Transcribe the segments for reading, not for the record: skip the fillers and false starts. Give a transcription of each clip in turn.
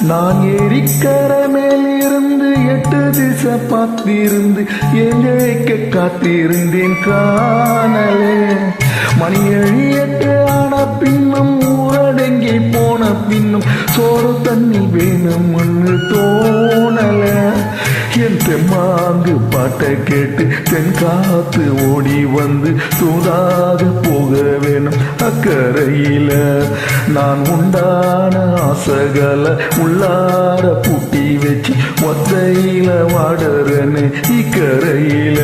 நான் ஏரிக்கரை மேலிருந்து 8 திசை பார்த்திருந்து எழைக்க காத்திருந்தேன் காணலே. மணி 7 ஆன பின்னும் ஊரடங்கி போன பின்னும் சோறு தண்ணி வேணும் ஒன்று தோணல. என் தெம்மாங்கு பாட்டை கேட்டு தென்காத்து ஓடி வந்து தூதாக போக வேணும் அக்கறையில. நான் உண்டான ஆசைகள உள்ளார பூட்டி வச்சு ஒத்தையில வாடுறேன்னு இக்கரையில.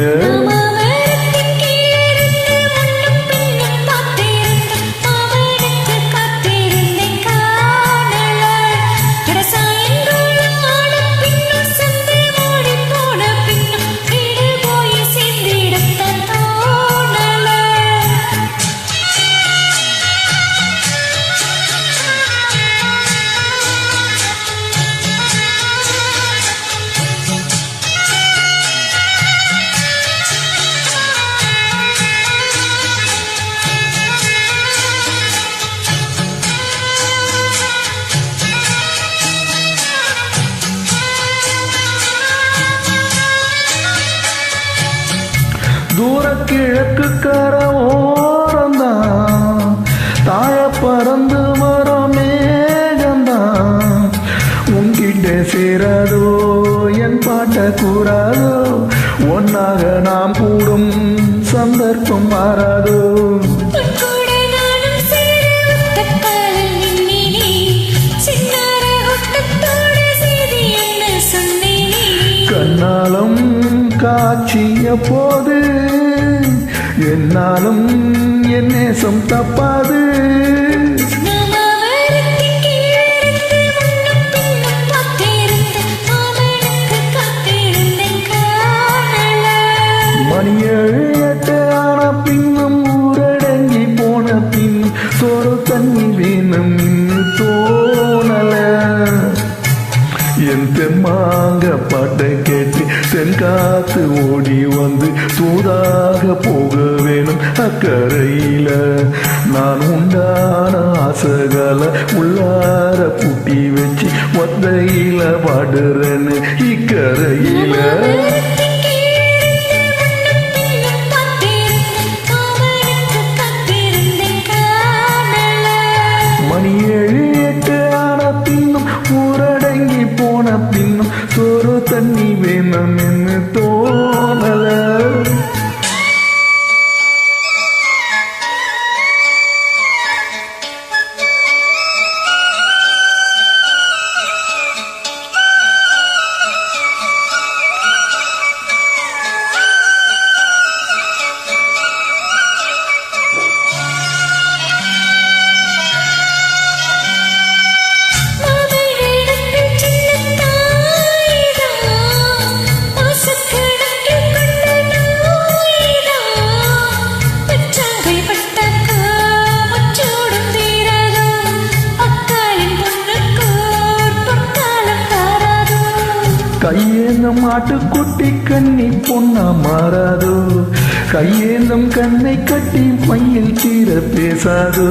தூர கிழக்கு கர ஓரந்தான் தாழ பறந்து வர மேகந்தான். உன்கிட்ட சேராதோ என் பாட்ட கூறாதோ, ஒன்னாக நாம் கூடும் சந்தர்ப்பம் மாறாதோ. கண்ணாலும் காட்சிய போது என்னாலும் என் நேசம் தப்பாது. மணி 7 ஆன பின்னும் ஊரடங்கி போன பின் சோறு தண்ணி வேணும் தோணல. என் தெம்மாங்க பாட்டை கேட்டு தென்காத்து ஓடி வந்து தூதாக போக வேணும் அக்கறையில. நான் உண்டான ஆசைகள உள்ளார பூட்டி வச்சு ஒத்தையில வாடுறேன்னு இக்கரையில. மணி 7 ஆன பின்னும் ஊரடங்கி போன பின்னும் சோறு தண்ணி வேணும் என்று தோணல. கையேந்தம் ஆட்டுக்குட்டி கண்ணி பொன்னா மாறாதோ, கையேந்தம் கண்ணை கட்டி மையில் தீர பேசாதோ.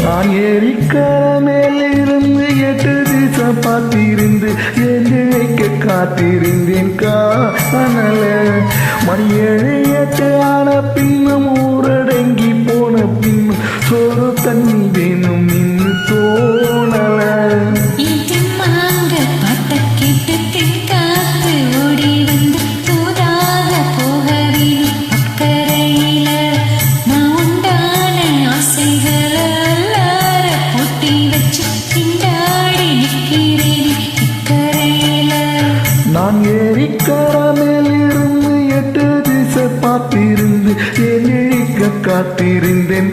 நான் ஏரிக்கர மேலிருந்து 8 திசை பார்த்திருந்து எழைக்க காத்திருந்தேன் காணல. மணி 7 ஆன பின்னும் ஊரடங்கி போன பின்னும் சோறு தண்ணி வேணும் இன்னு தோணல. நான் ஏரிக்கர மேலிருந்து 8 திசை பார்த்திருந்து எழைக்க காத்திருந்தேன்